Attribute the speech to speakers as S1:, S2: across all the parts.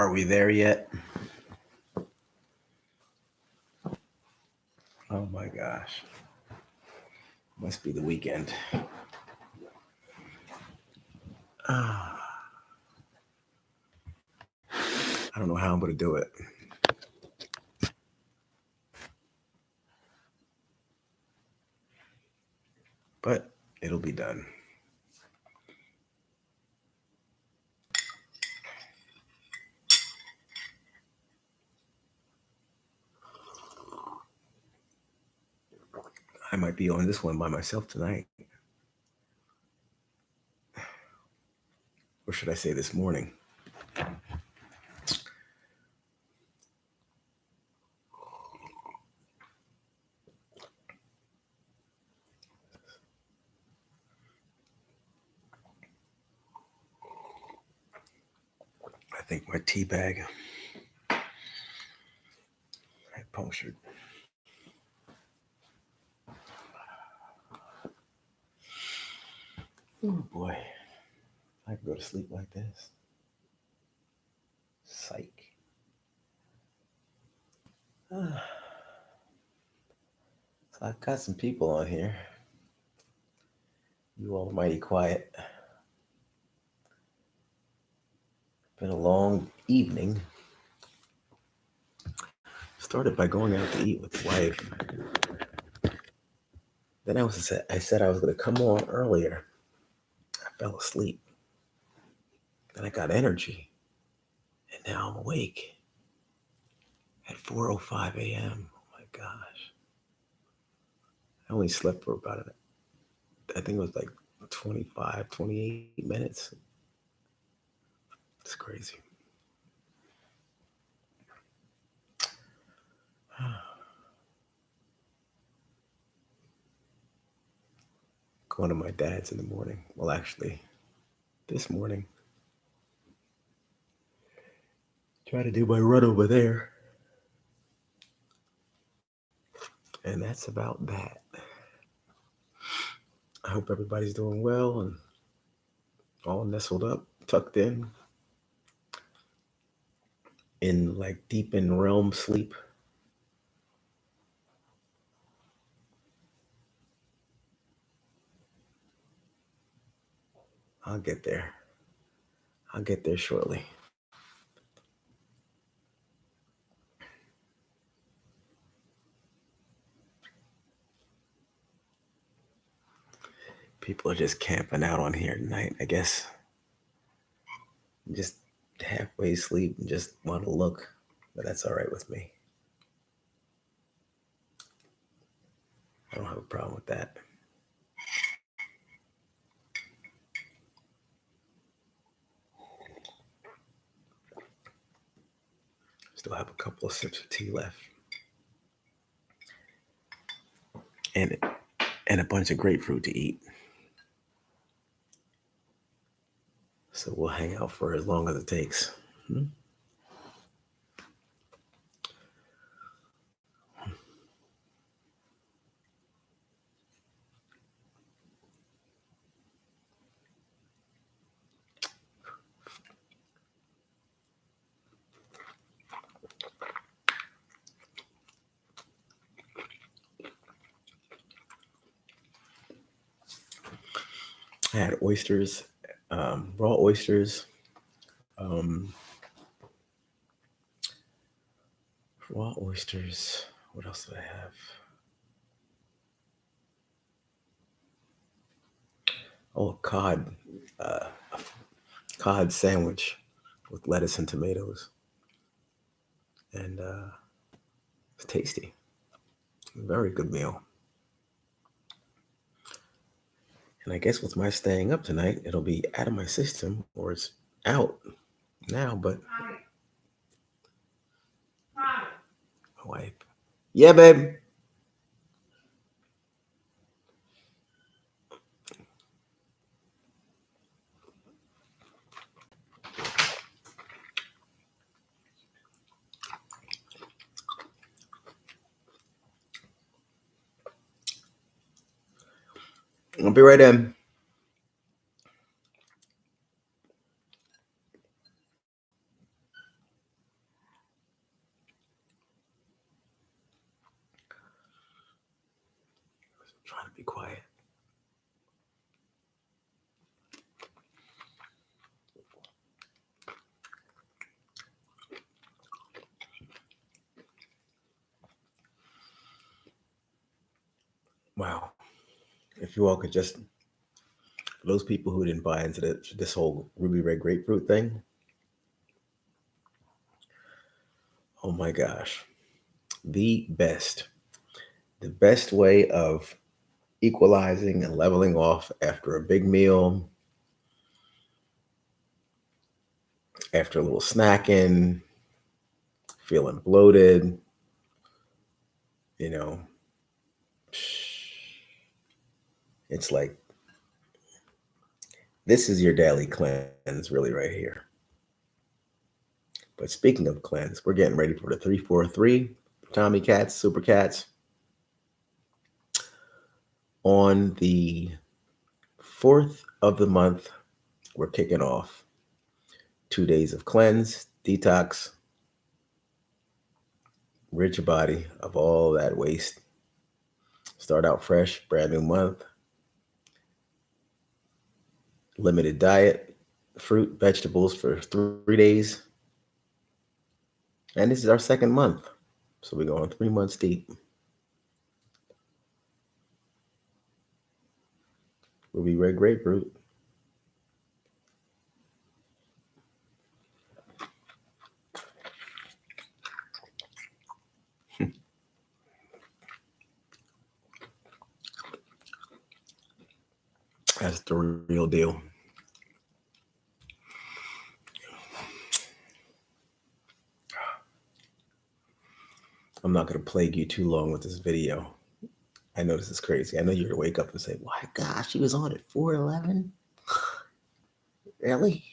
S1: Are we there yet? Oh my gosh. Must be the weekend. I don't know how I'm going to do it. But it'll be done. I might be on this one by myself tonight. Or should I say this morning? I think my tea bag had punctured. Oh boy. I can go to sleep like this. Psych. So I've got some people on here. You all are mighty quiet. Been a long evening. Started by going out to eat with the wife. Then I said I was going to come on earlier. I fell asleep. Then I got energy. And now I'm awake at 4:05 a.m. Oh my gosh. I only slept for about I think it was like 25, 28 minutes. It's crazy. Going to my dad's in the morning. Well, actually, this morning. Try to do my run over there. And that's about that. I hope everybody's doing well and all nestled up, tucked in like deep in realm sleep. I'll get there. I'll get there shortly. People are just camping out on here tonight, I guess. Just halfway asleep and just want to look, but that's all right with me. I don't have a problem with that. Still have a couple of sips of tea left. And a bunch of grapefruit to eat. So we'll hang out for as long as it takes. I had oysters, raw oysters, raw oysters. What else did I have? Oh, cod sandwich with lettuce and tomatoes, and it's tasty. Very good meal. And I guess with my staying up tonight, it'll be out of my system, or it's out now. But my wife, yeah, babe. I'll be right in. be quiet. Wow. If you all could just, for those people who didn't buy into this whole ruby red grapefruit thing, oh my gosh. The best way of equalizing and leveling off after a big meal, after a little snacking, feeling bloated, you know, it's like this is your daily cleanse, really, right here. But speaking of cleanse, we're getting ready for the 343 Tommy Cats, Super Cats. On the 4th of the month, we're kicking off 2 days of cleanse, detox, rid your body of all that waste. Start out fresh, brand new month. Limited diet, fruit, vegetables for 3 days. And this is our second month. So we're going 3 months deep. Ruby red grapefruit. That's the real deal. I'm not going to plague you too long with this video. I know this is crazy. I know you're going to wake up and say, my gosh, she was on at 4:11? Really?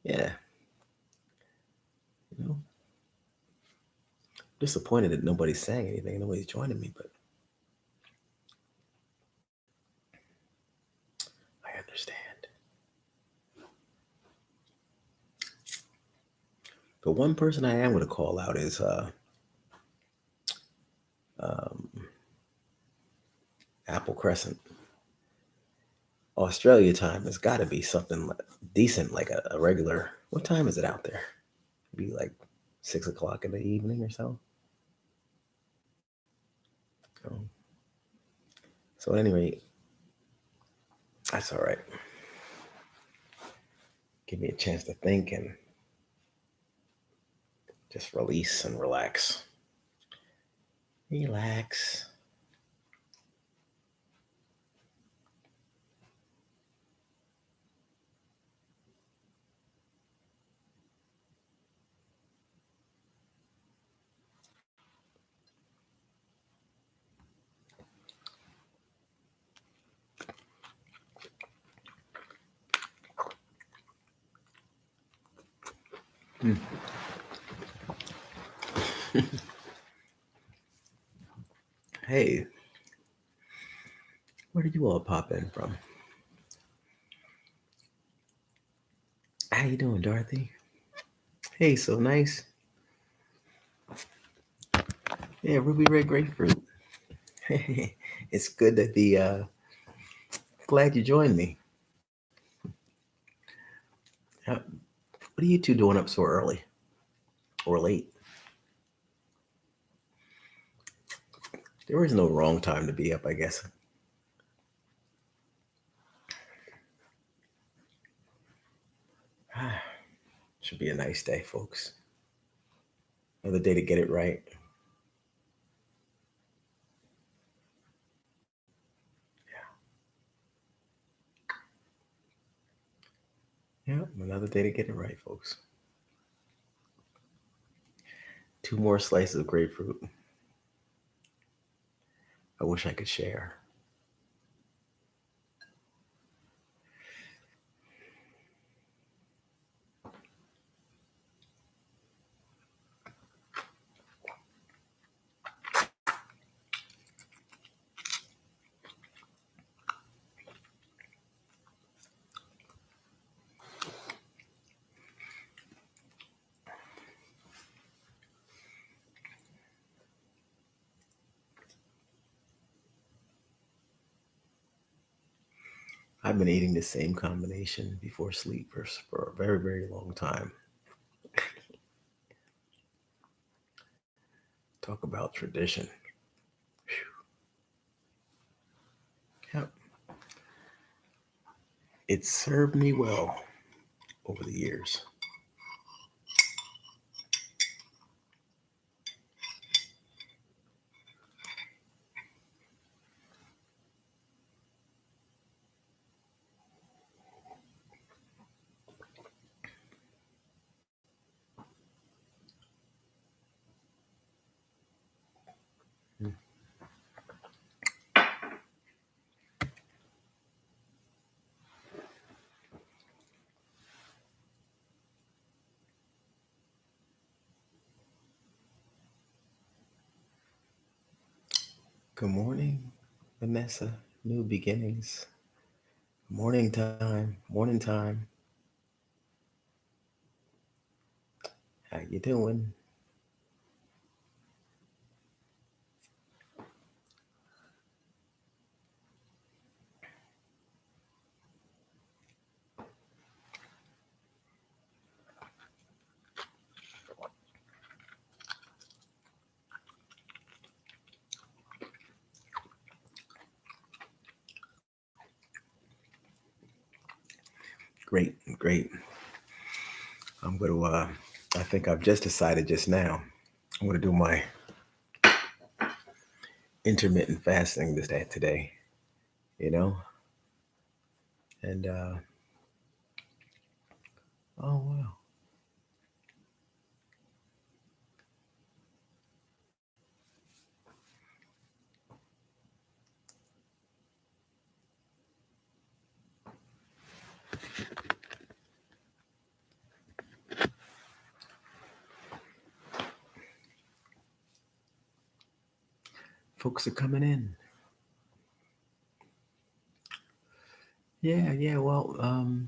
S1: Yeah. You know, disappointed that nobody's saying anything. Nobody's joining me, but I understand. The one person I am going to call out is Apple Crescent. Australia time has got to be something decent, like a regular. What time is it out there? Maybe like 6 o'clock in the evening or so. So at any rate, that's all right. Give me a chance to think and just release and relax. Relax. Hey, where did you all pop in from? How you doing, Dorothy? Hey, so nice. Yeah, ruby red grapefruit. It's good to be glad you joined me. What are you two doing up so early or late? There is no wrong time to be up, I guess. Should be a nice day, folks. Another day to get it right. Yeah, another day to get it right, folks. 2 more slices of grapefruit. I wish I could share. I've been eating the same combination before sleep for a very, very long time. Talk about tradition. Yep. It served me well over the years. Good morning, Vanessa. New beginnings. Morning time. Morning time. How you doing? Great, great. I'm going to. I think I've just decided just now. I'm going to do my intermittent fasting this day today. You know, and oh wow, folks are coming in. Yeah, yeah. Well,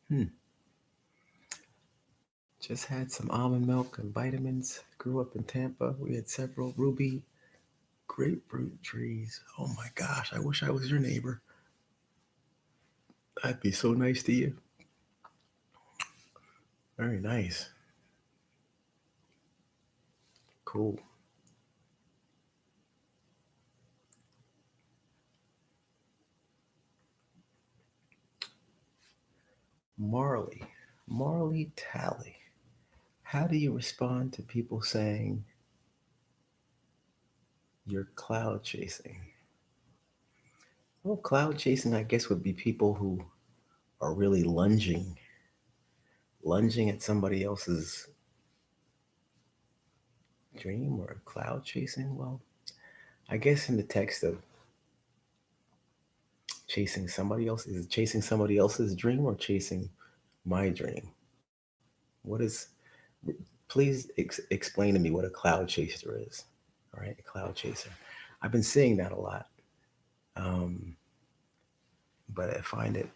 S1: hmm, just had some almond milk and vitamins. Grew up in Tampa. We had several ruby grapefruit trees. Oh my gosh, I wish I was your neighbor. That'd be so nice to you. Very nice. Cool. Marley. Marley Tally. How do you respond to people saying you're cloud chasing? Well, cloud chasing, I guess, would be people who are really lunging at somebody else's dream or cloud chasing. Well, I guess in the text of chasing somebody else, is it chasing somebody else's dream or chasing my dream? What is, please explain to me what a cloud chaser is. All right, a cloud chaser. I've been seeing that a lot, um, but I find it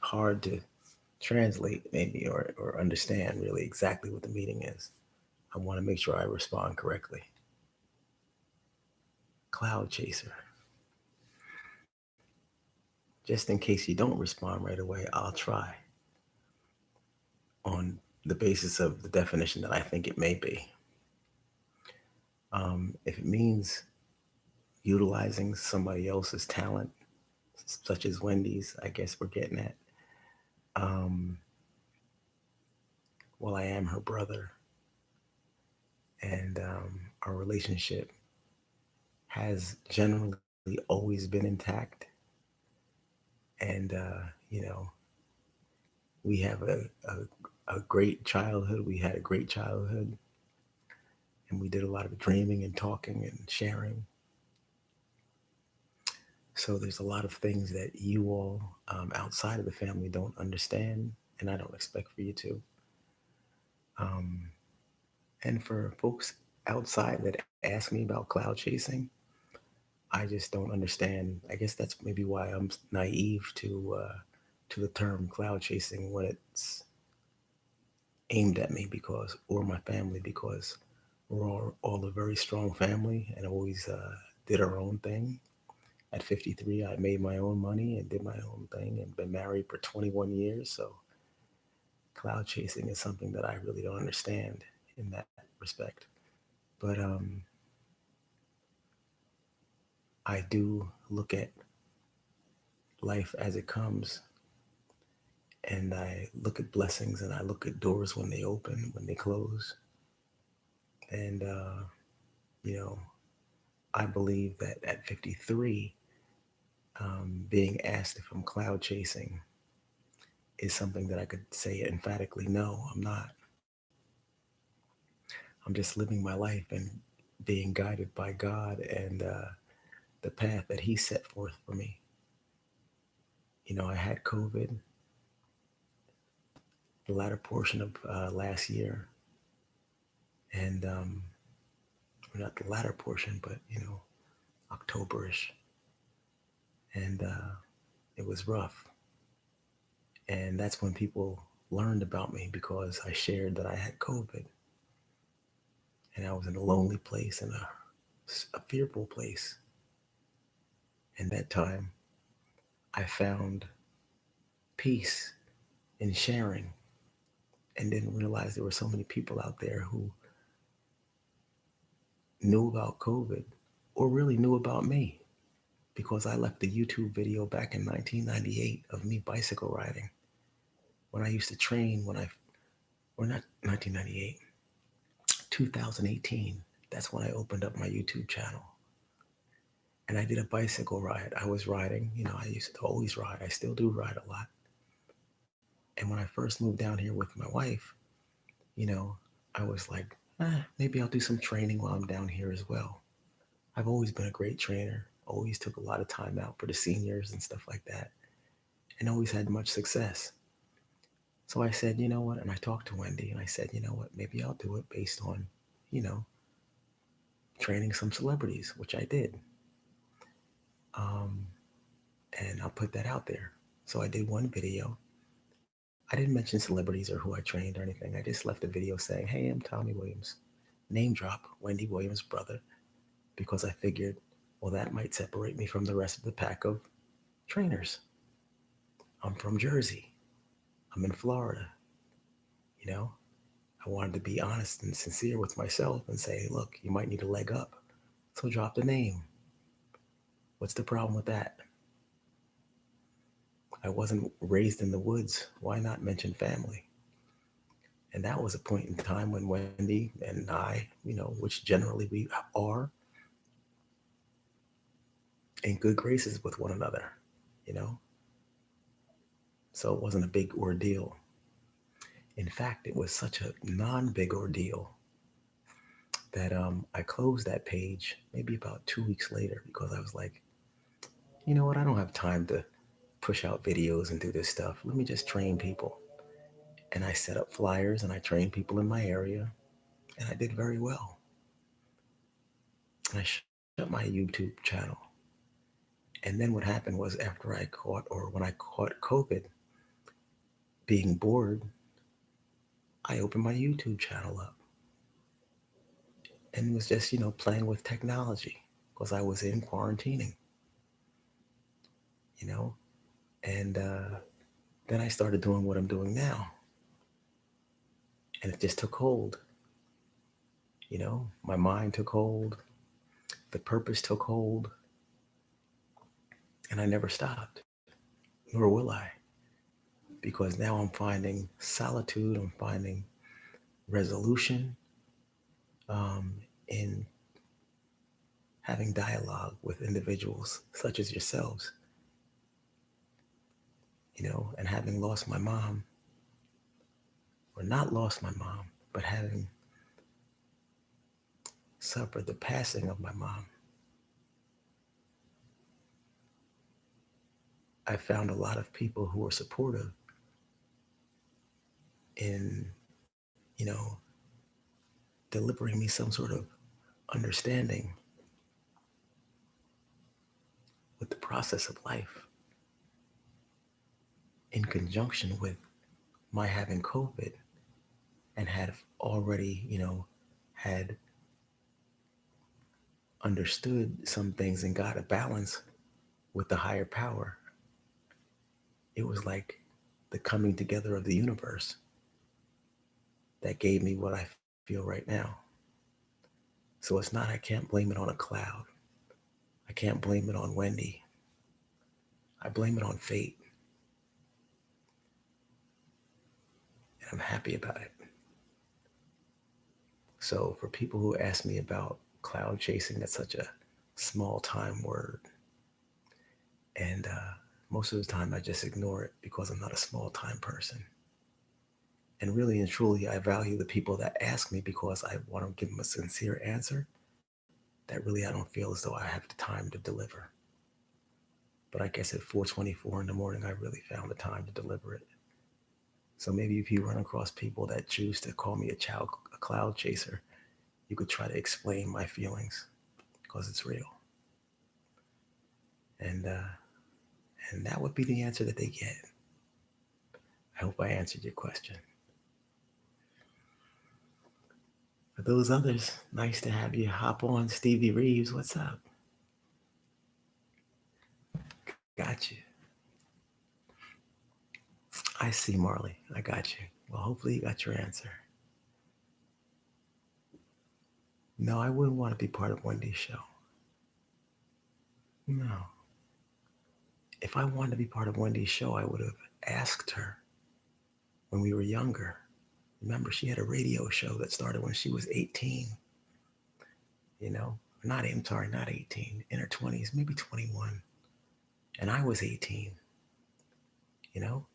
S1: hard to translate maybe or understand really exactly what the meaning is. I want to make sure I respond correctly. Cloud chaser. Just in case you don't respond right away, I'll try on the basis of the definition that I think it may be. If it means utilizing somebody else's talent, such as Wendy's, I guess we're getting at. Um, well, I am her brother, and our relationship has generally always been intact. And, we have a great childhood. We had a great childhood, and we did a lot of dreaming and talking and sharing. So there's a lot of things that you all outside of the family don't understand, and I don't expect for you to. Um, and for folks outside that ask me about cloud chasing, I just don't understand. I guess that's maybe why I'm naive to the term cloud chasing when it's aimed at me because or my family because we're all a very strong family and always did our own thing. At 53, I made my own money and did my own thing and been married for 21 years. So cloud chasing is something that I really don't understand in that respect. But I do look at life as it comes, and I look at blessings and I look at doors when they open, when they close. And, you know, I believe that at 53, being asked if I'm cloud chasing is something that I could say emphatically, no, I'm not. I'm just living my life and being guided by God and the path that He set forth for me. I had COVID the latter portion of last year, and not the latter portion, but Octoberish, and it was rough. And that's when people learned about me because I shared that I had COVID, and I was in a lonely place and a fearful place. And that time, I found peace in sharing, and didn't realize there were so many people out there who knew about COVID or really knew about me because I left a YouTube video back in 1998 of me bicycle riding when I used to train or not 1998, 2018. That's when I opened up my YouTube channel. And I did a bicycle ride. I was riding, I used to always ride. I still do ride a lot. And when I first moved down here with my wife, you know, I was like, maybe I'll do some training while I'm down here as well. I've always been a great trainer, always took a lot of time out for the seniors and stuff like that, and always had much success. So I said, you know what? And I talked to Wendy and I said, you know what? Maybe I'll do it based on, you know, training some celebrities, which I did. Um, and I'll put that out there. So I did one video. I didn't mention celebrities or who I trained or anything. I just left a video saying, hey, I'm Tommy Williams. Name drop Wendy Williams' brother, because I figured, well, that might separate me from the rest of the pack of trainers. I'm from Jersey. I'm in Florida. You know, I wanted to be honest and sincere with myself and say, look, you might need a leg up. So drop the name. What's the problem with that? I wasn't raised in the woods. Why not mention family? And that was a point in time when Wendy and I, which generally we are, in good graces with one another, you know? So it wasn't a big ordeal. In fact, it was such a non big ordeal that I closed that page maybe about 2 weeks later because I was like, you know what? I don't have time to push out videos and do this stuff. Let me just train people. And I set up flyers and I trained people in my area, and I did very well. And I shut my YouTube channel. And then what happened was after I caught, or when I caught COVID, being bored, I opened my YouTube channel up and was just, playing with technology because I was in quarantining, you know, and then I started doing what I'm doing now, and it just took hold. My mind took hold, the purpose took hold, and I never stopped, nor will I, because now I'm finding solitude, I'm finding resolution in having dialogue with individuals such as yourselves, and having lost my mom, or not lost my mom, but having suffered the passing of my mom, I found a lot of people who were supportive in, delivering me some sort of understanding with the process of life in conjunction with my having COVID and had already, had understood some things and got a balance with the higher power. It was like the coming together of the universe that gave me what I feel right now. So it's not, I can't blame it on a cloud. I can't blame it on Wendy. I blame it on fate. And I'm happy about it. So for people who ask me about cloud chasing, that's such a small time word. And most of the time I just ignore it because I'm not a small time person. And really and truly, I value the people that ask me because I want to give them a sincere answer that really I don't feel as though I have the time to deliver. But I guess at 4:24 in the morning, I really found the time to deliver it. So maybe if you run across people that choose to call me a cloud chaser, you could try to explain my feelings because it's real. And that would be the answer that they get. I hope I answered your question. For those others, nice to have you hop on. Stevie Reeves, what's up? Got you. I see, Marley. I got you. Well, hopefully you got your answer. No, I wouldn't want to be part of Wendy's show. No. If I wanted to be part of Wendy's show, I would have asked her when we were younger. Remember, she had a radio show that started when she was 18. You know, not, I'm sorry, not 18, in her 20s, maybe 21. And I was 18, you know?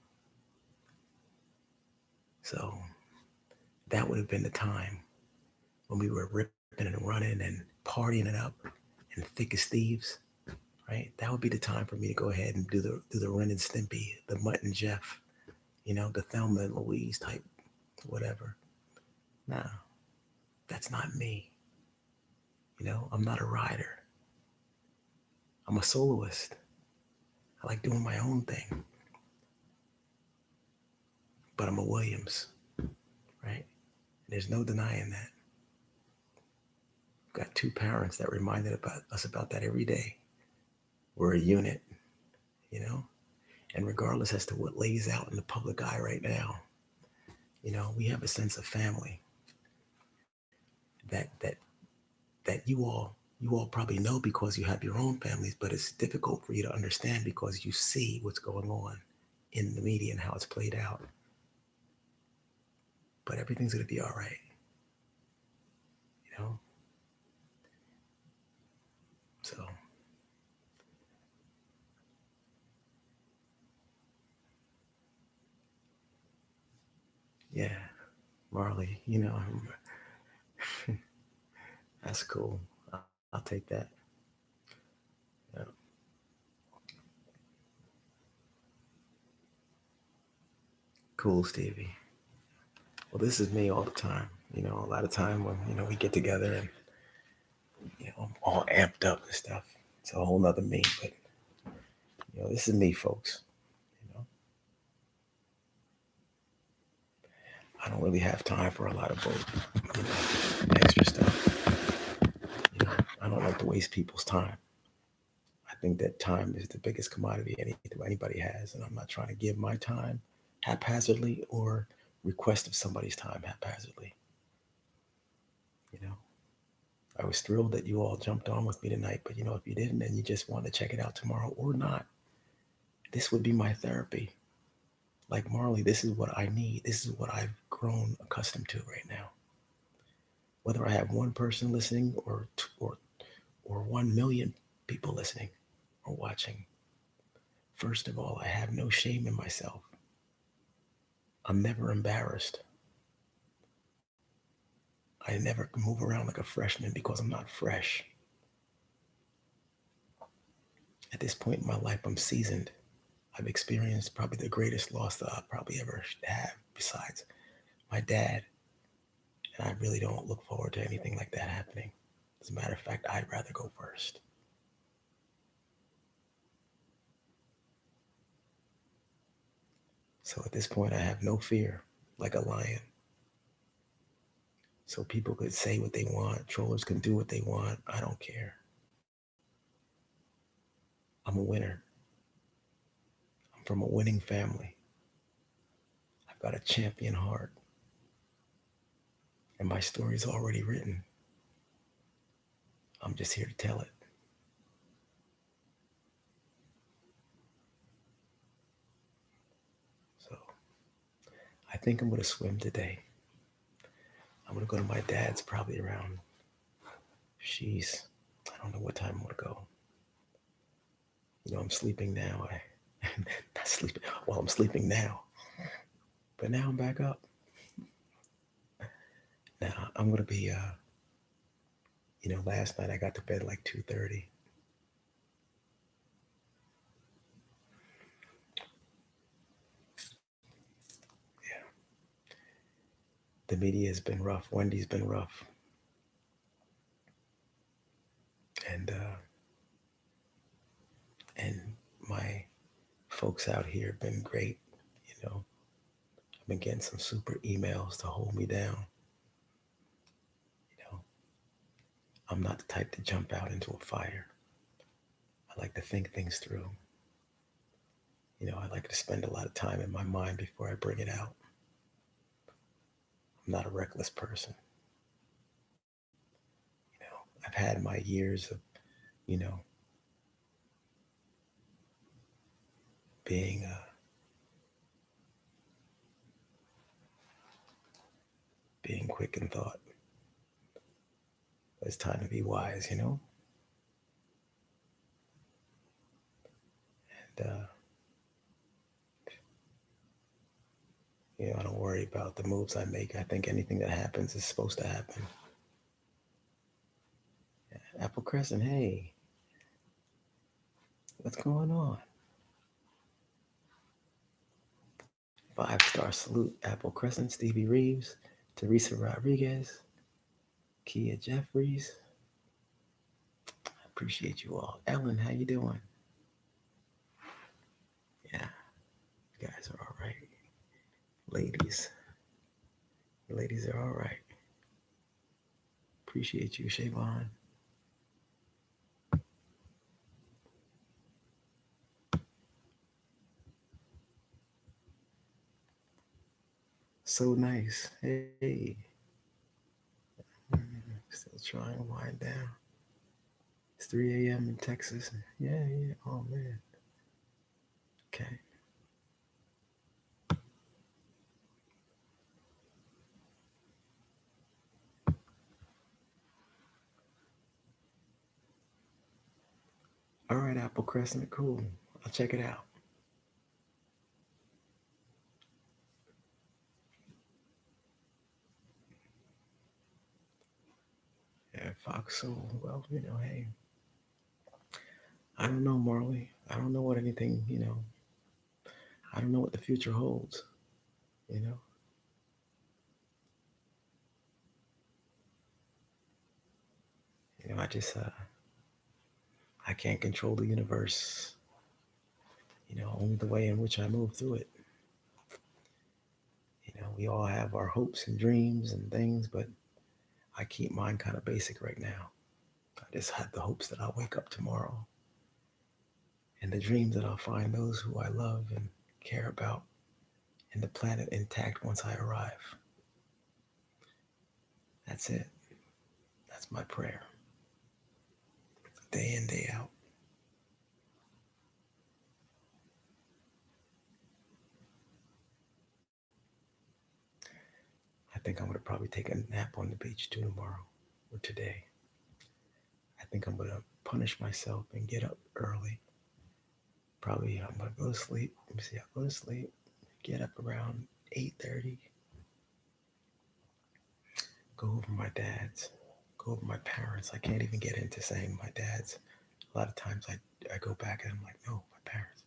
S1: So that would have been the time when we were ripping and running and partying it up and thick as thieves, right? That would be the time for me to go ahead and do the Ren and Stimpy, the Mutt and Jeff, the Thelma and Louise type, whatever. No, that's not me. I'm not a rider. I'm a soloist. I like doing my own thing. But I'm a Williams, right? There's no denying that. I've got two parents that reminded us about that every day. We're a unit, you know? And regardless as to what lays out in the public eye right now, we have a sense of family that you all probably know because you have your own families, but it's difficult for you to understand because you see what's going on in the media and how it's played out. But everything's gonna be all right, you know? So yeah, Marley, that's cool. I'll take that. Yeah. Cool, Stevie. Well, this is me all the time. A lot of time when we get together and I'm all amped up and stuff. It's a whole nother me, but this is me, folks. You know, I don't really have time for a lot of extra stuff. I don't like to waste people's time. I think that time is the biggest commodity anybody has, and I'm not trying to give my time haphazardly or request of somebody's time haphazardly. You know, I was thrilled that you all jumped on with me tonight, but if you didn't and you just want to check it out tomorrow or not, this would be my therapy. Like Marley, this is what I need. This is what I've grown accustomed to right now. Whether I have one person listening or 1 million people listening or watching, first of all, I have no shame in myself. I'm never embarrassed. I never move around like a freshman because I'm not fresh. At this point in my life, I'm seasoned. I've experienced probably the greatest loss that I'll probably ever have besides my dad. And I really don't look forward to anything like that happening. As a matter of fact, I'd rather go first. So at this point, I have no fear, like a lion. So people could say what they want, trollers can do what they want. I don't care. I'm a winner. I'm from a winning family. I've got a champion heart, and my story's already written. I'm just here to tell it. So I think I'm going to swim today. I'm going to go to my dad's probably around, she's, I don't know what time I'm going to go. I'm sleeping now. Not sleeping. Well, I'm sleeping now. But now I'm back up. Now I'm going to be, last night I got to bed like 2:30. Yeah. The media has been rough. Wendy's been rough. And my folks out here have been great. I've been getting some super emails to hold me down. You know, I'm not the type to jump out into a fire. I like to think things through. I like to spend a lot of time in my mind before I bring it out. I'm not a reckless person. I've had my years of, you know, being being quick in thought. But it's time to be wise. And I don't worry about the moves I make. I think anything that happens is supposed to happen. Yeah. Apple Crescent, hey, what's going on? 5-star salute, Apple Crescent, Stevie Reeves, Teresa Rodriguez, Kia Jeffries. I appreciate you all. Ellen, how you doing? Yeah, you guys are all right. Ladies are all right. Appreciate you, Shavon. So nice. Hey. Still trying to wind down. It's 3 a.m. in Texas. Yeah. Oh, man. Okay. All right, Apple Crescent. Cool. I'll check it out. Yeah, Fox Soul. Well, hey. I don't know, Marley. I don't know what anything, I don't know what the future holds, you know. I just I can't control the universe, only the way in which I move through it. We all have our hopes and dreams and things, but I keep mine kind of basic right now. I just have the hopes that I'll wake up tomorrow and the dreams that I'll find those who I love and care about and the planet intact once I arrive. That's it. That's my prayer. Day in, day out. I think I'm going to probably take a nap on the beach too tomorrow or today. I think I'm going to punish myself and get up early. Probably I'm going to go to sleep. Let me see. I'll go to sleep, get up around 8:30, go over my dad's, go over my parents. I can't even get into saying my dad's. A lot of times I go back and I'm like, no, my parents.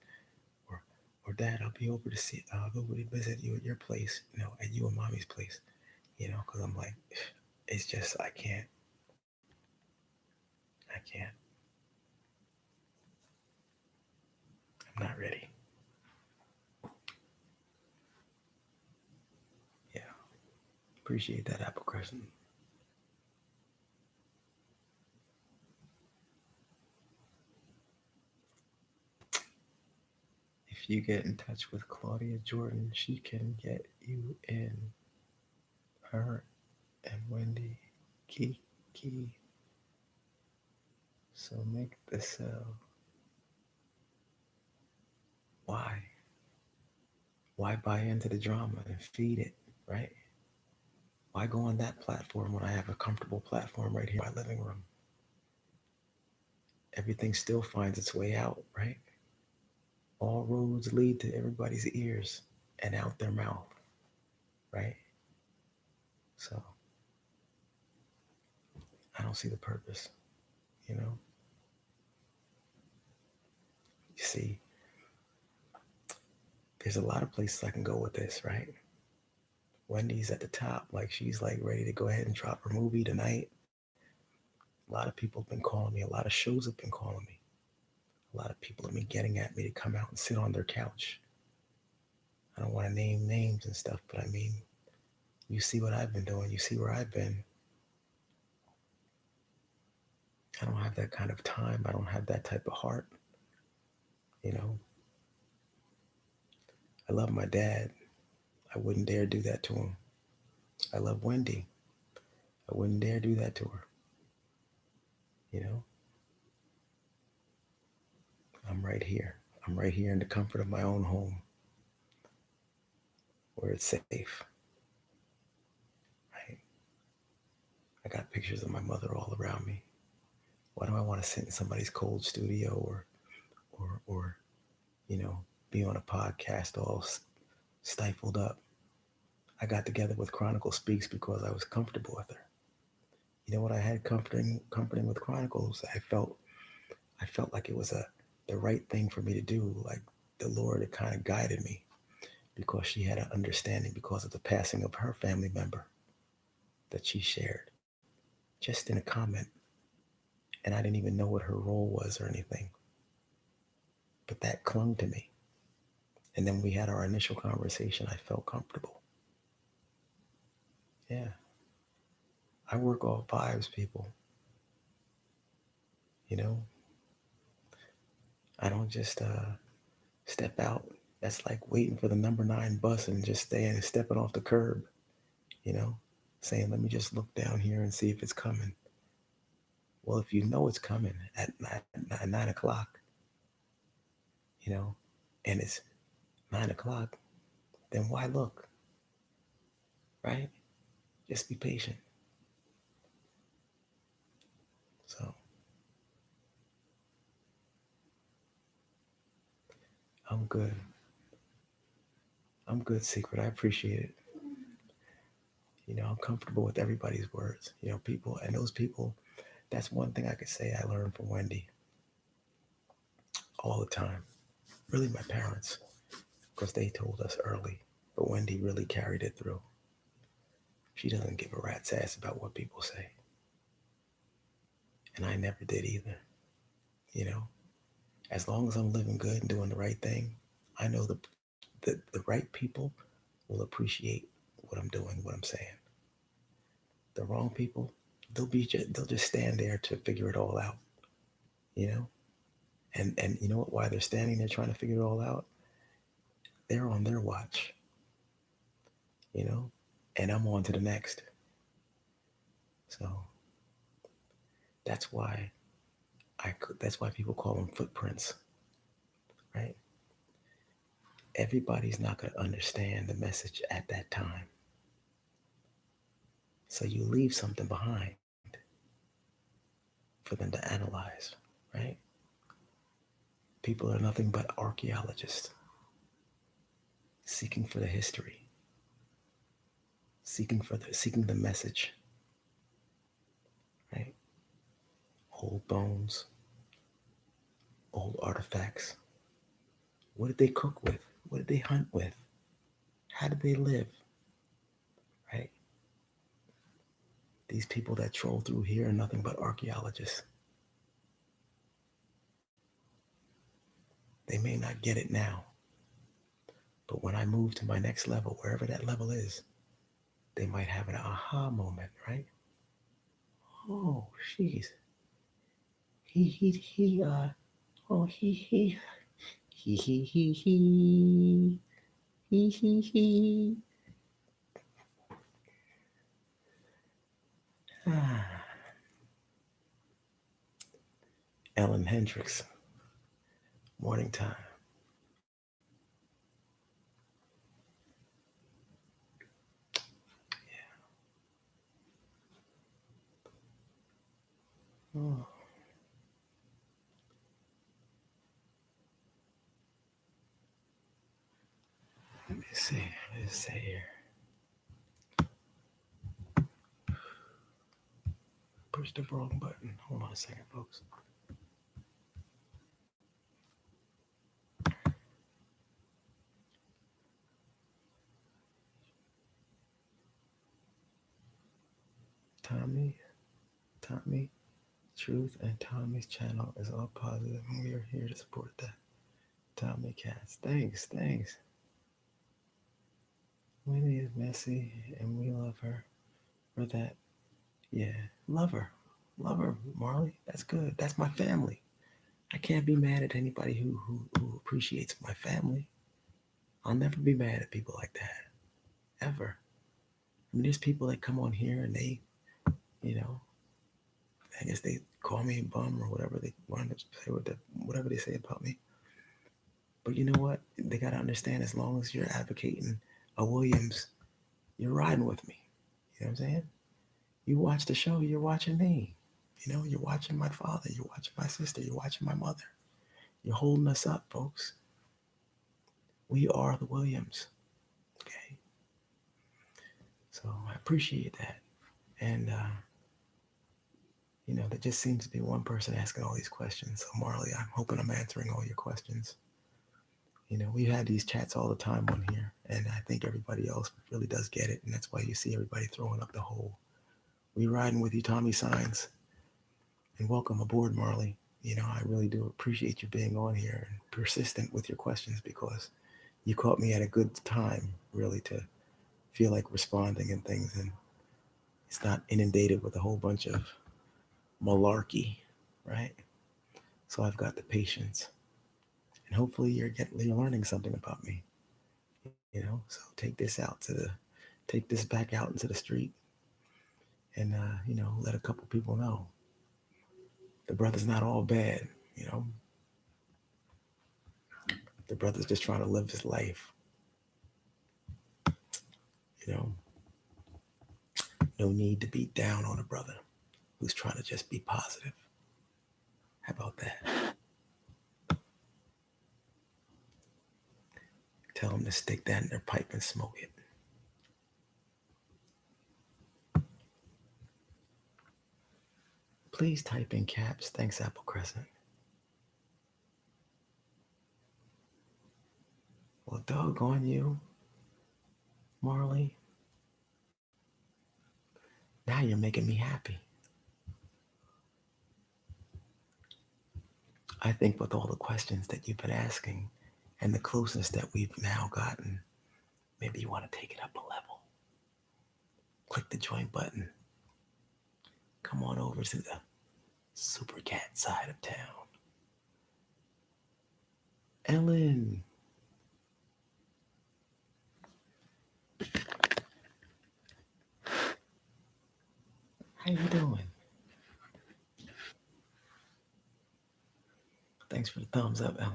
S1: Or Dad, I'll be over to see, I'll go over to visit you at your place, at you and Mommy's place, because I'm like, it's just, I can't. I'm not ready. Yeah. Appreciate that, Apple Crescent. If you get in touch with Claudia Jordan, she can get you in. Her and Wendy Kiki. So make the sell. Why? Why buy into the drama and feed it, right? Why go on that platform when I have a comfortable platform right here in my living room? Everything still finds its way out, right? All roads lead to everybody's ears and out their mouth, right? So I don't see the purpose, you know? You see, there's a lot of places I can go with this, right? Wendy's at the top, like she's like ready to go ahead and drop her movie tonight. A lot of people have been calling me. A lot of shows have been calling me. A lot of people have been getting at me to come out and sit on their couch. I don't want to name names and stuff, but I mean, you see what I've been doing. You see where I've been. I don't have that kind of time. I don't have that type of heart. You know, I love my dad. I wouldn't dare do that to him. I love Wendy. I wouldn't dare do that to her. You know, I'm right here. I'm right here in the comfort of my own home where it's safe. Right? I got pictures of my mother all around me. Why do I want to sit in somebody's cold studio or you know, be on a podcast all stifled up? I got together with Chronicle Speaks because I was comfortable with her. You know what I had comforting with Chronicles? I felt like it was the right thing for me to do. Like the Lord had kind of guided me because she had an understanding because of the passing of her family member that she shared just in a comment. And I didn't even know what her role was or anything. But that clung to me. And then we had our initial conversation. I felt comfortable. Yeah. I work off vibes, people. You know, I don't just step out. That's like waiting for the number 9 bus and just staying and stepping off the curb, you know, saying, let me just look down here and see if it's coming. Well, if you know it's coming at 9 o'clock, you know, and it's 9 o'clock, then why look, right? Just be patient. So I'm good. I'm good, Secret. I appreciate it. You know, I'm comfortable with everybody's words. You know, people, and those people, that's one thing I could say I learned from Wendy all the time. Really, my parents, because they told us early, but Wendy really carried it through. She doesn't give a rat's ass about what people say. And I never did either. You know, as long as I'm living good and doing the right thing, I know the right people will appreciate what I'm doing, what I'm saying. The wrong people, they'll just stand there to figure it all out, you know? And you know what? Why they're standing there trying to figure it all out? They're on their watch, you know? And I'm on to the next. So that's why that's why people call them footprints, right? Everybody's not going to understand the message at that time. So you leave something behind for them to analyze, right? People are nothing but archaeologists seeking for the history, seeking the message, right? Old bones, old artifacts. What did they cook with? What did they hunt with? How did they live? Right? These people that troll through here are nothing but archaeologists. They may not get it now, but when I move to my next level, wherever that level is, they might have an aha moment, right? Oh, jeez. He, oh, He he he he he. Ah, Ellen Hendricks, Morning Time. Oh, let me see. What does it say here? Push the wrong button. Hold on a second, folks. Tommy, Truth, and Tommy's channel is all positive, and we are here to support that. Tommy Cats. Thanks. Wendy is messy, and we love her for that. Yeah, love her. Love her, Marley. That's good. That's my family. I can't be mad at anybody who appreciates my family. I'll never be mad at people like that, ever. I mean, there's people that come on here and they, you know, I guess they call me a bum or whatever they want to say whatever they say about me. But you know what? They got to understand as long as you're advocating a Williams, you're riding with me. You know what I'm saying? You watch the show, you're watching me. You know, you're watching my father, you're watching my sister, you're watching my mother. You're holding us up, folks. We are the Williams. Okay. So I appreciate that. And, there just seems to be one person asking all these questions. So, Marley, I'm hoping I'm answering all your questions. We've had these chats all the time on here, and I think everybody else really does get it. And that's why you see everybody throwing up the whole, we riding with you, Tommy signs. And welcome aboard, Marley. I really do appreciate you being on here and persistent with your questions because you caught me at a good time, really, to feel like responding and things. And it's not inundated with a whole bunch of malarkey, right? So I've got the patience. And hopefully you're learning something about me. So take this back out into the street and let a couple people know the brother's not all bad. The brother's just trying to live his life. you know no need to be down on a brother who's trying to just be positive. How about that? Tell them to stick that in their pipe and smoke it. Please type in caps. Thanks, Apple Crescent. Well, doggone you, Marley. Now you're making me happy. I think with all the questions that you've been asking and the closeness that we've now gotten, maybe you want to take it up a level. Click the join button. Come on over to the Super Cat side of town. Ellen. How you doing? Thanks for the thumbs up, Ellen.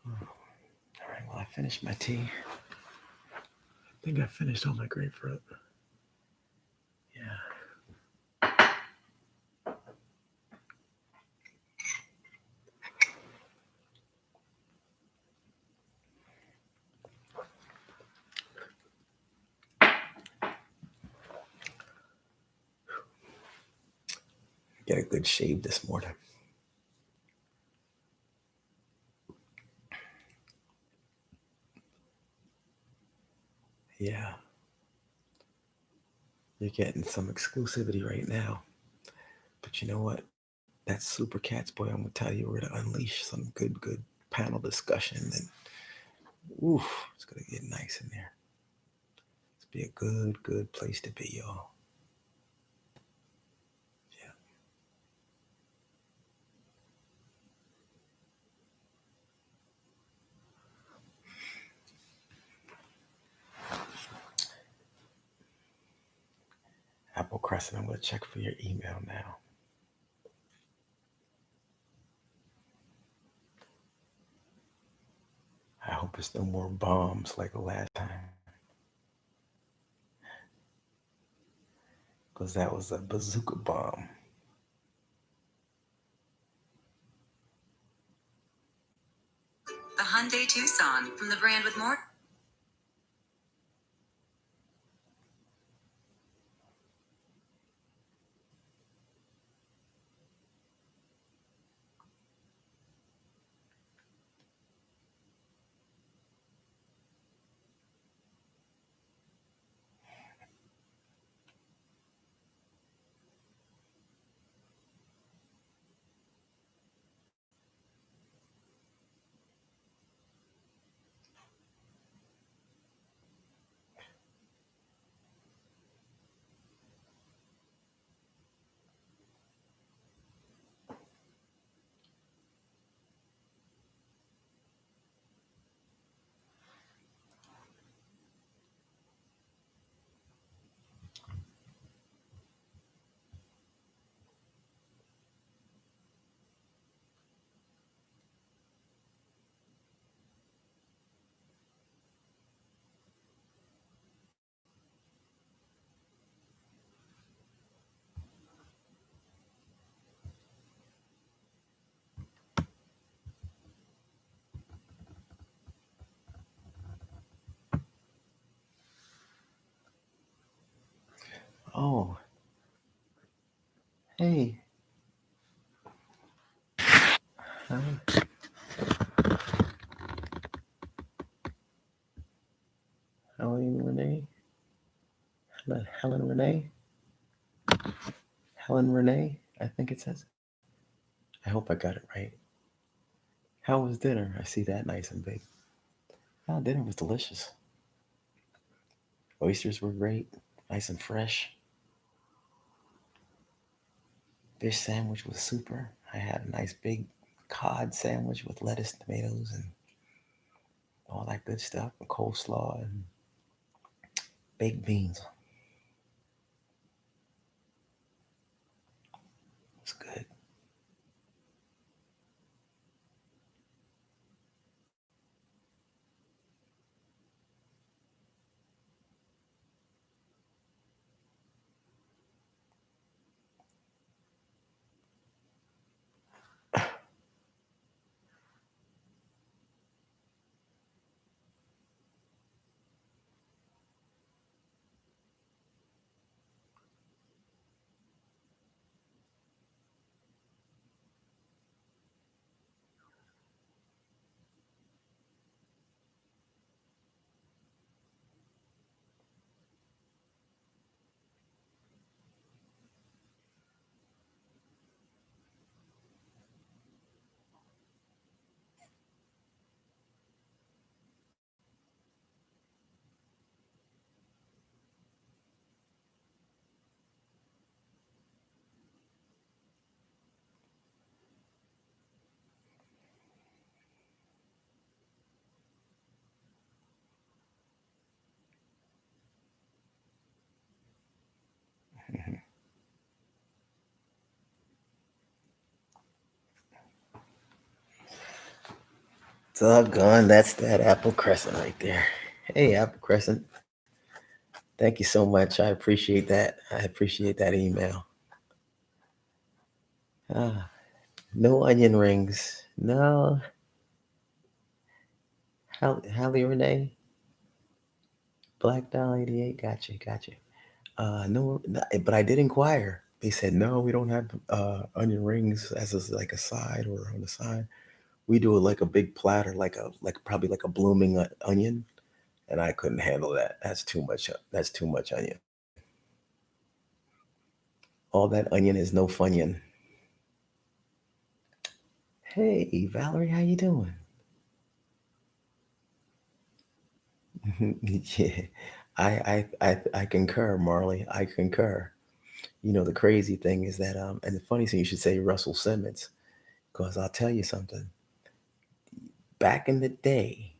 S1: All right, well, I finished my tea. I think I finished all my grapefruit. Yeah. Get a good shave this morning. Yeah. You're getting some exclusivity right now. But you know what? That Super Cats boy, I'm going to tell you, we're going to unleash some good panel discussion. And, it's going to get nice in there. It's be a good place to be, y'all. Crescent. I'm going to check for your email now. I hope it's no more bombs like the last time. Because that was a bazooka bomb.
S2: The Hyundai Tucson from the brand with more.
S1: Oh, hey. Hi. How are you, Renee? Helen Renee? Helen Renee? I think it says. I hope I got it right. How was dinner? I see that nice and big. Oh, dinner was delicious. Oysters were great, nice and fresh. Fish sandwich was super. I had a nice big cod sandwich with lettuce, tomatoes, and all that good stuff, and coleslaw and baked beans. It was good. Doggone, that's that Apple Crescent right there. Hey, Apple Crescent. Thank you so much. I appreciate that. I appreciate that email. Ah, no onion rings. No, Halle Renee, Black Doll 88. Gotcha. No, but I did inquire. They said no, we don't have onion rings as like a side or on the side. We do it like a big platter, like probably like a blooming onion, and I couldn't handle that. That's too much. That's too much onion. All that onion is no funyun. Hey, Valerie, how you doing? Yeah, I concur, Marley. I concur. You know, the crazy thing is that, and the funny thing you should say Russell Simmons, because I'll tell you something. Back in the day,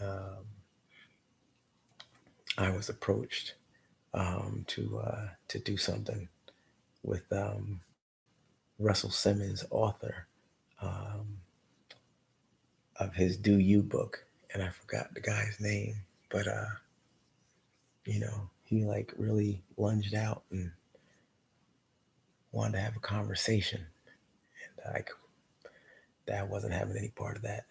S1: um, I was approached to do something with Russell Simmons, author um, of his "Do You" book, and I forgot the guy's name, but he like really lunged out and wanted to have a conversation, and like Dad wasn't having any part of that,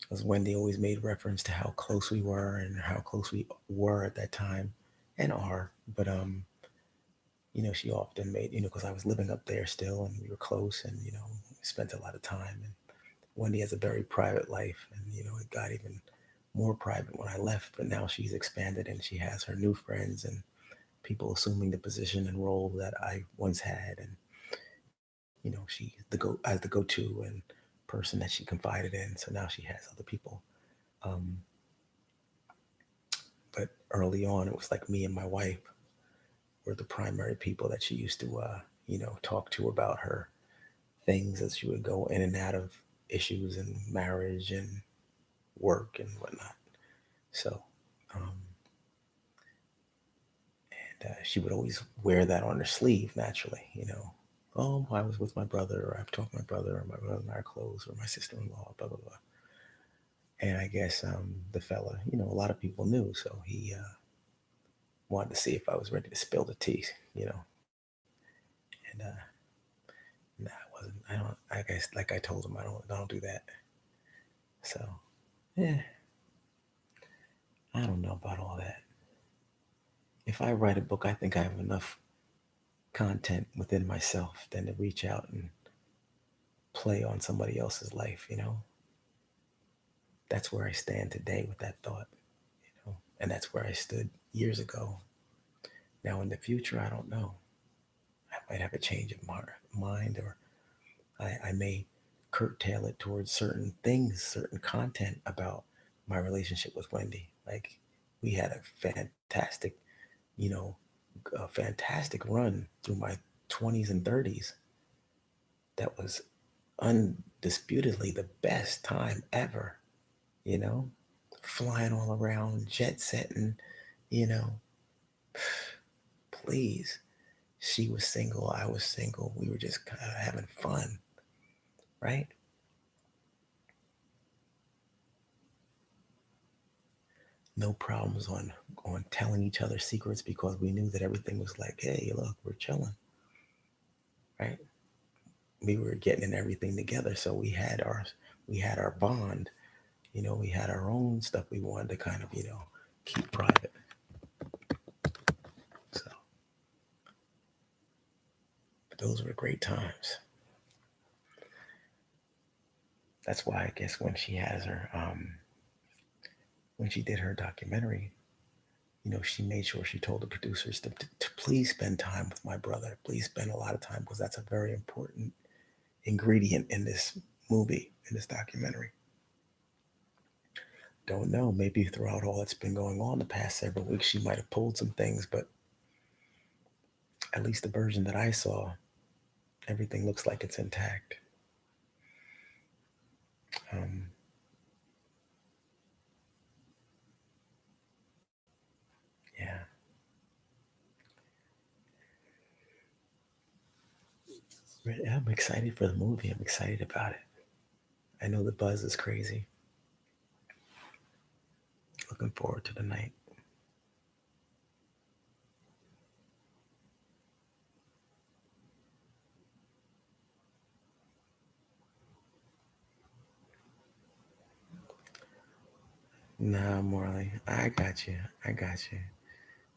S1: because Wendy always made reference to how close we were and how close we were at that time and are, but she often made, because I was living up there still and we were close and, spent a lot of time. And Wendy has a very private life and, it got even more private when I left, but now she's expanded and she has her new friends and people assuming the position and role that I once had. And, she as the go-to and person that she confided in. So now she has other people. Um, but early on, it was like me and my wife were the primary people that she used to, talk to about her things as she would go in and out of issues and marriage and work and whatnot. So, um, and she would always wear that on her sleeve naturally, Oh, I was with my brother, or I've talked to my brother, or my brother and I are close, or my sister in law, blah, blah, blah. And I guess the fella, a lot of people knew. So he wanted to see if I was ready to spill the tea, And nah, I wasn't. I don't. I guess, like I told him, I don't do that. So, yeah, I don't know about all that. If I write a book, I think I have enough content within myself than to reach out and play on somebody else's life. That's where I stand today with that thought. And that's where I stood years ago. Now in the future, I don't know. I might have a change of mind, or I may curtail it towards certain things, certain content about my relationship with Wendy. Like we had you know, a fantastic run through my 20s and 30s. That was undisputedly the best time ever, you know, flying all around, jet setting, you know, please. She was single, I was single. We were just kind of having fun, right? No problems on telling each other secrets because we knew that everything was like, hey, look, we're chilling, right? We were getting in everything together, so we had our bond. We had our own stuff we wanted to kind of keep private. So but those were great times. That's why I guess when she did her documentary, she made sure she told the producers to please spend time with my brother. Please spend a lot of time because that's a very important ingredient in this movie, in this documentary. Don't know. Maybe throughout all that's been going on the past several weeks, she might have pulled some things, but at least the version that I saw, everything looks like it's intact. Um, yeah. I'm excited for the movie. I'm excited about it. I know the buzz is crazy. Looking forward to the night. Nah, Marley, I got you. I got you.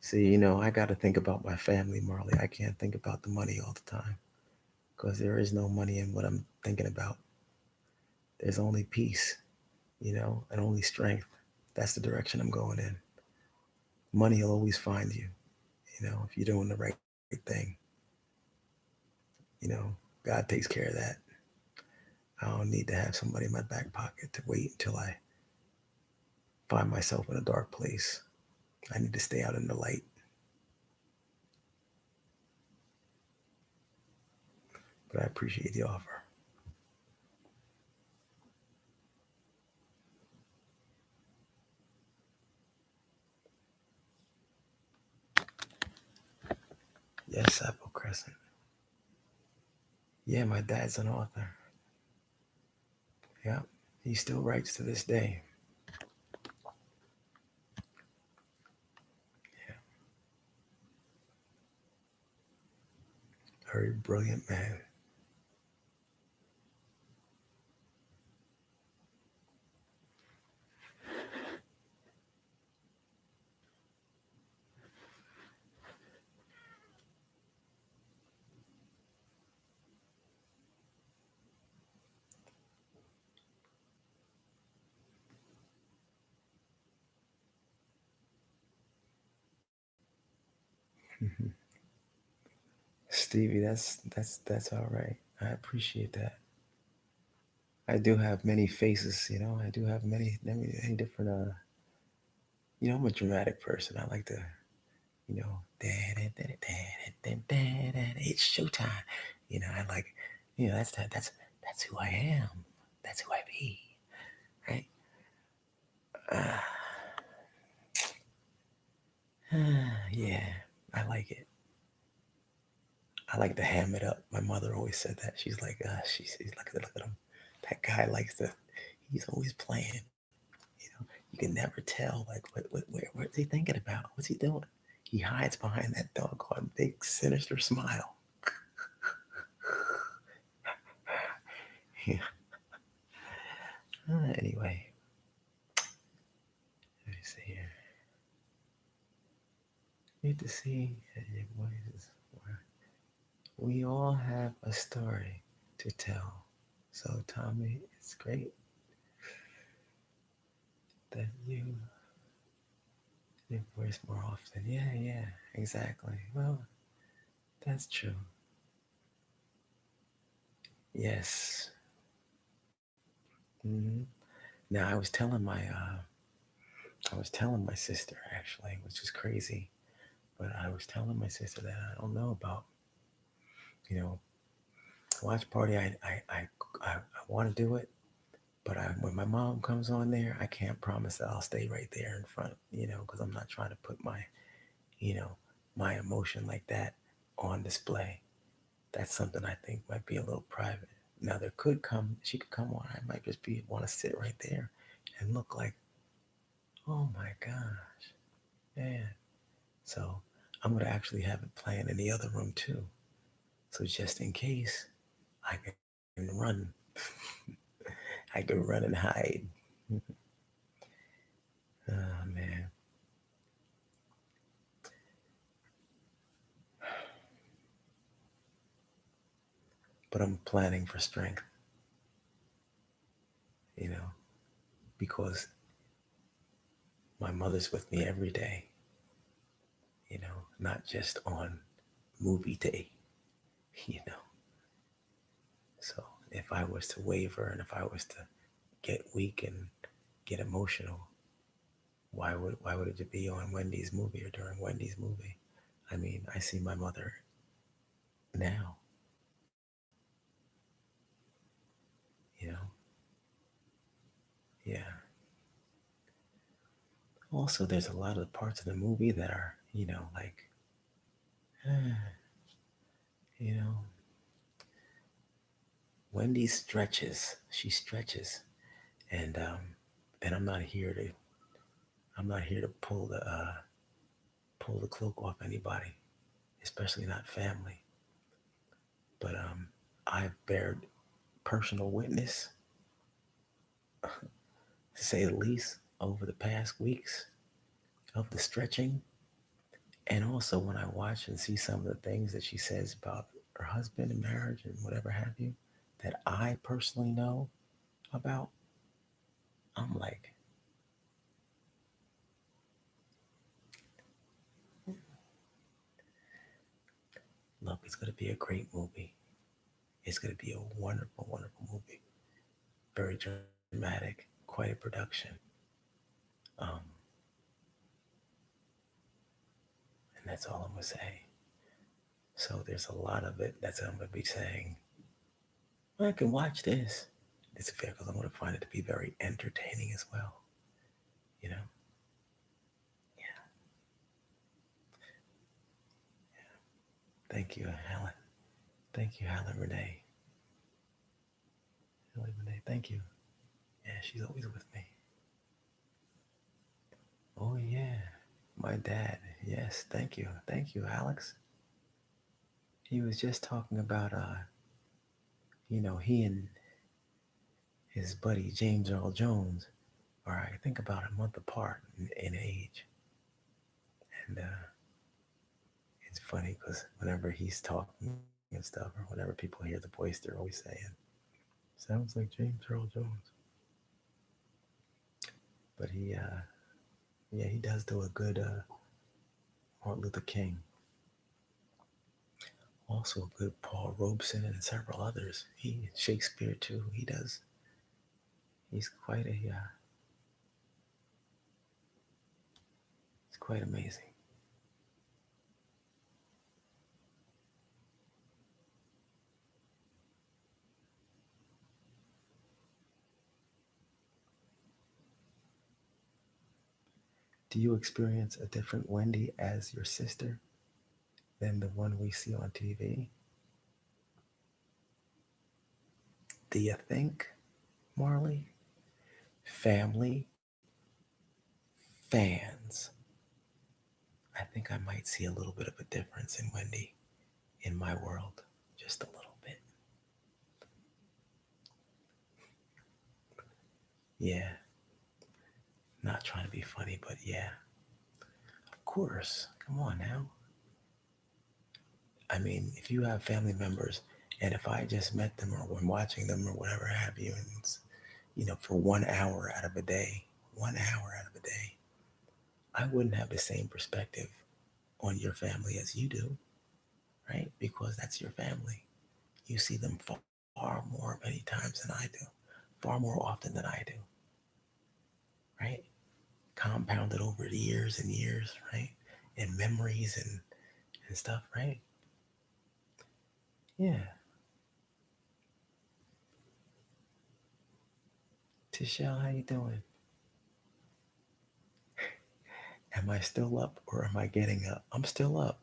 S1: See, I got to think about my family, Marley. I can't think about the money all the time because there is no money in what I'm thinking about. There's only peace, and only strength. That's the direction I'm going in. Money will always find you, if you're doing the right thing. You know, God takes care of that. I don't need to have somebody in my back pocket to wait until I find myself in a dark place. I need to stay out in the light. But I appreciate the offer. That's Sappho Crescent. Yeah, my dad's an author. Yeah, he still writes to this day. Yeah, very brilliant man. Stevie, that's all right. I appreciate that. I do have many faces, you know. I do have many different. You know, I'm a dramatic person. I like to, you know, it's showtime. You know, I like, you know, that's who I am. That's who I be, right? Uh, yeah, I like it. I like to ham it up. My mother always said that. She's like, she's like, look at him. That guy likes to. He's always playing. You know, you can never tell like what's he thinking about? What's he doing? He hides behind that doggone big sinister smile. Yeah. Anyway, let me see here. Need to see your voices. We all have a story to tell. So Tommy, it's great that you voice more often. Yeah, yeah, exactly. Well, that's true. Yes. hmm Now I was telling my sister actually, which is crazy, but I was telling my sister that I don't know about, you know, watch party. I want to do it, but when my mom comes on there, I can't promise that I'll stay right there in front, you know, because I'm not trying to put my, you know, my emotion like that on display. That's something I think might be a little private. Now she could come on. I might just be want to sit right there and look like, oh my gosh, man. So I'm gonna actually have it playing in the other room too. So just in case, I can run. I can run and hide. Oh man. But I'm planning for strength, you know, because my mother's with me every day, you know, not just on movie day, you know. So if I was to waver and if I was to get weak and get emotional, why would it be on Wendy's movie or during Wendy's movie? I mean, I see my mother now, you know. Yeah. Also, there's a lot of parts of the movie that are, you know, like, you know, Wendy stretches. She stretches, and I'm not here to pull the cloak off anybody, especially not family. But I've bared personal witness, to say the least, over the past weeks of the stretching. And also when I watch and see some of the things that she says about her husband and marriage and whatever have you, that I personally know about, I'm like, look, it's going to be a great movie. It's going to be a wonderful, wonderful movie. Very dramatic, quite a production. Um, and that's all I'm going to say. So there's a lot of it that's I'm going to be saying, well, I can watch this. It's fair because I'm going to find it to be very entertaining as well. You know? Yeah, Thank you, Helen. Thank you, Helen Renee. Helen Renee, thank you. Yeah, she's always with me. Oh yeah, my dad. Yes, thank you. Thank you, Alex. He was just talking about he and his buddy James Earl Jones are I think about a month apart in age. And it's funny because whenever he's talking and stuff, or whenever people hear the voice, they're always saying, "Sounds like James Earl Jones." But yeah, he does do a good Martin Luther King, also a good Paul Robeson, and several others. He Shakespeare too. He does. He's quite a it's quite amazing. Do you experience a different Wendy as your sister than the one we see on TV? Do you think, Marley? Family, fans. I think I might see a little bit of a difference in Wendy in my world. Just a little bit. Yeah, not trying to be funny, but yeah, of course. Come on now. I mean, if you have family members, and if I just met them or when watching them or whatever have you, and for 1 hour out of a day, 1 hour out of a day, I wouldn't have the same perspective on your family as you do, right? Because that's your family. You see them far more many times than I do, far more often than I do, right? Compounded over the years and years, right? And memories and stuff, right? Yeah. Tishelle, how you doing? Am I still up or am I getting up? I'm still up.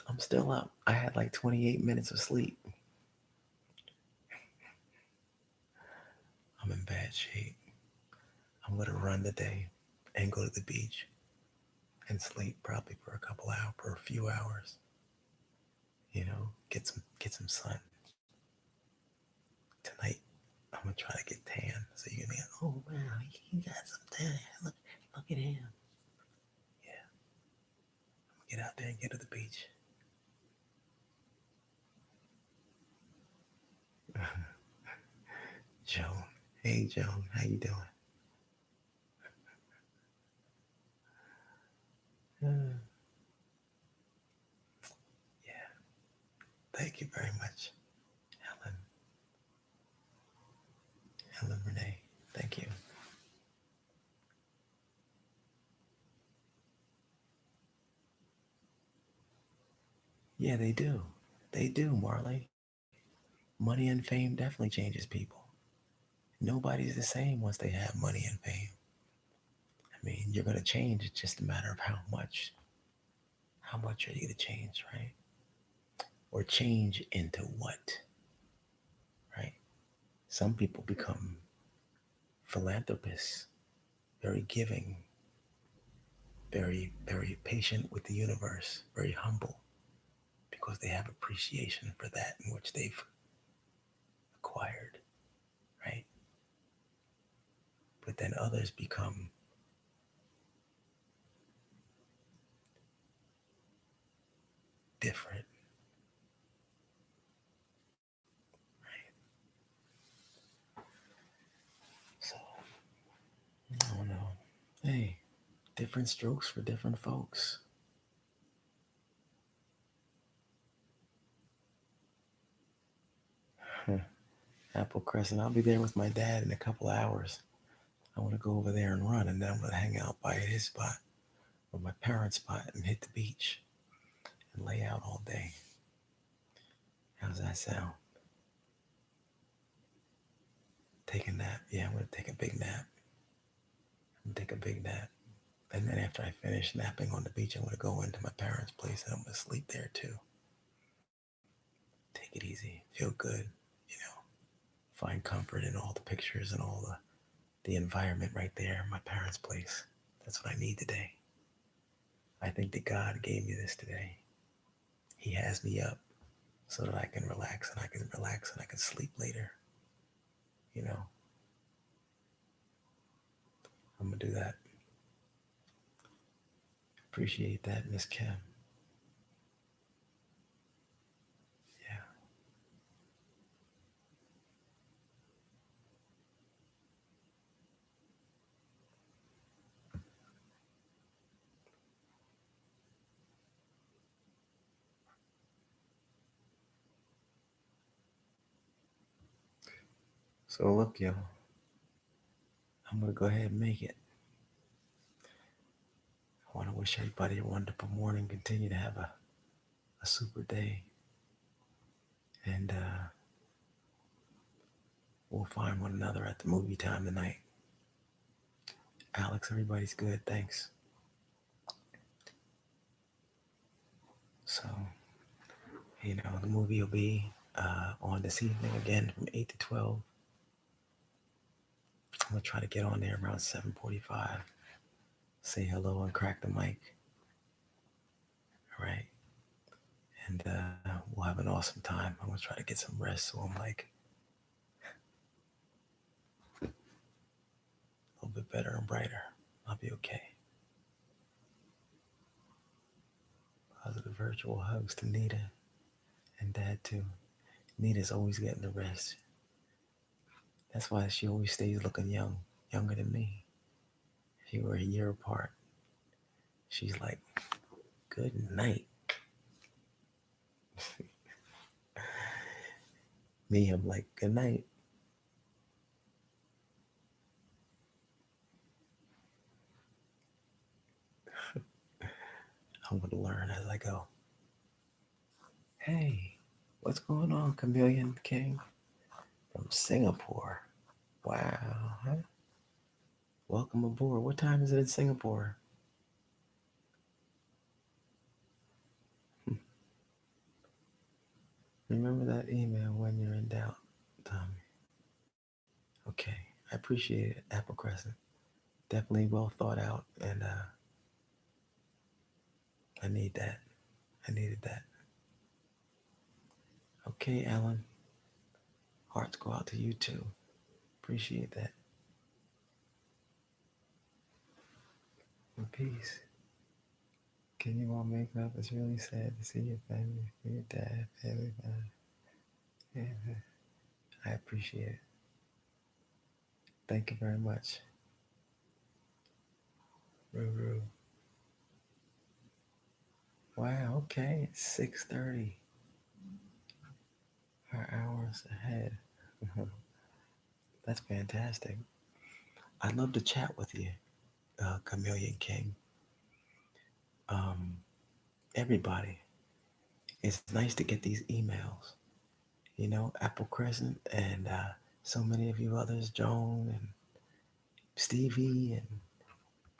S1: I'm still up. I had like 28 minutes of sleep. I'm in bad shape. I'm gonna run today and go to the beach and sleep probably for a couple hours, for a few hours. Get some sun. Tonight, I'm gonna try to get tan. So you're gonna be like, oh wow, he got some tan. Look at him. Yeah, get out there and get to the beach. Joan. Hey Joan, how you doing? Uh, yeah, thank you very much, Helen. Helen Renee. Thank you. Yeah, they do. They do, Marley. Money and fame definitely changes people. Nobody's the same once they have money and fame. I mean, you're gonna change. It's just a matter of how much. How much are you gonna change, right? Or change into what, right? Some people become philanthropists, very giving, very, very patient with the universe, very humble, because they have appreciation for that in which they've acquired, right? But then others become different, right? So, I don't know. Hey, different strokes for different folks. Apple Crescent, I'll be there with my dad in a couple hours. I want to go over there and run, and then I'm going to hang out by his spot or my parents' spot and hit the beach and lay out all day. How's that sound? Take a nap. Yeah, I'm going to take a big nap. I'm going to take a big nap. And then after I finish napping on the beach, I'm going to go into my parents' place and I'm going to sleep there too. Take it easy, feel good, you know, find comfort in all the pictures and all the environment right there in my parents' place. That's what I need today. I think that God gave me this today. He has me up so that I can relax and I can relax and I can sleep later. You know, I'm going to do that. Appreciate that, Miss Kim. Yeah. So look, yo, I'm going to go ahead and make it. I want to wish everybody a wonderful morning. Continue to have a super day. And we'll find one another at the movie time tonight. Alex, everybody's good. Thanks. So, the movie will be on this evening again from 8 to 12. I'm going to try to get on there around 7:45. Say hello and crack the mic. All right. And we'll have an awesome time. I'm going to try to get some rest so I'm like a little bit better and brighter. I'll be okay. Positive virtual hugs to Nita and Dad too. Nita's always getting the rest. That's why she always stays looking young, younger than me. If you were a year apart, she's like, good night. Me, I'm like, good night. I'm going to learn as I go. Hey, what's going on, Chameleon King? From Singapore. Wow. Huh? Welcome aboard. What time is it in Singapore? Remember that email when you're in doubt, Tommy. Okay, I appreciate it, Apple Crescent. Definitely well thought out, and I need that. I needed that. Okay, Alan. Hearts go out to you too. Appreciate that. In peace. Can you all make up? It's really sad to see your family, your dad, everybody. Yeah, I appreciate it. Thank you very much. Ruru. Wow, okay. It's 6:30. Our hours ahead. That's fantastic. I'd love to chat with you, Chameleon King. Um, everybody. It's nice to get these emails. Apple Crescent and so many of you others, Joan and Stevie, and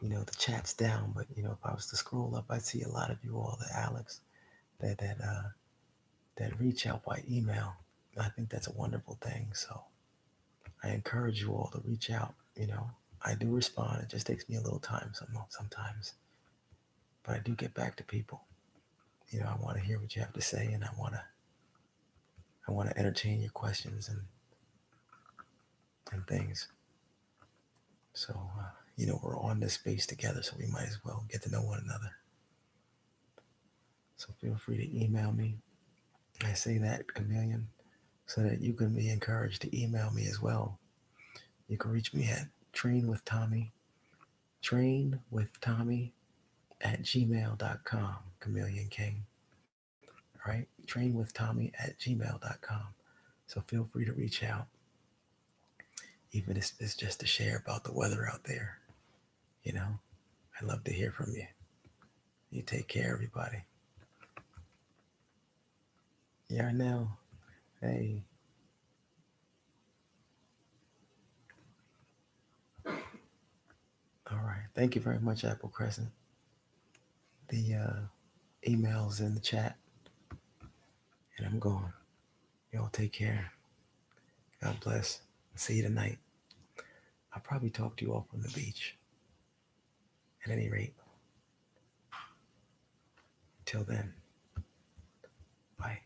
S1: the chat's down. But if I was to scroll up, I'd see a lot of you all, the Alex, that reach out by email. I think that's a wonderful thing. So I encourage you all to reach out. I do respond. It just takes me a little time sometimes, but I do get back to people. I want to hear what you have to say, and I want to entertain your questions and things. So we're on this space together, so we might as well get to know one another. So feel free to email me. I say that, Chameleon, so that you can be encouraged to email me as well. You can reach me at trainwithtommy@gmail.com, Chameleon King. All right, trainwithtommy@gmail.com. So feel free to reach out, even if it's just to share about the weather out there. I'd love to hear from you. You take care, everybody. Yarnell, hey. All right. Thank you very much, Apple Crescent. The email's in the chat, and I'm going. Y'all take care. God bless. See you tonight. I'll probably talk to you all from the beach. At any rate, until then, bye.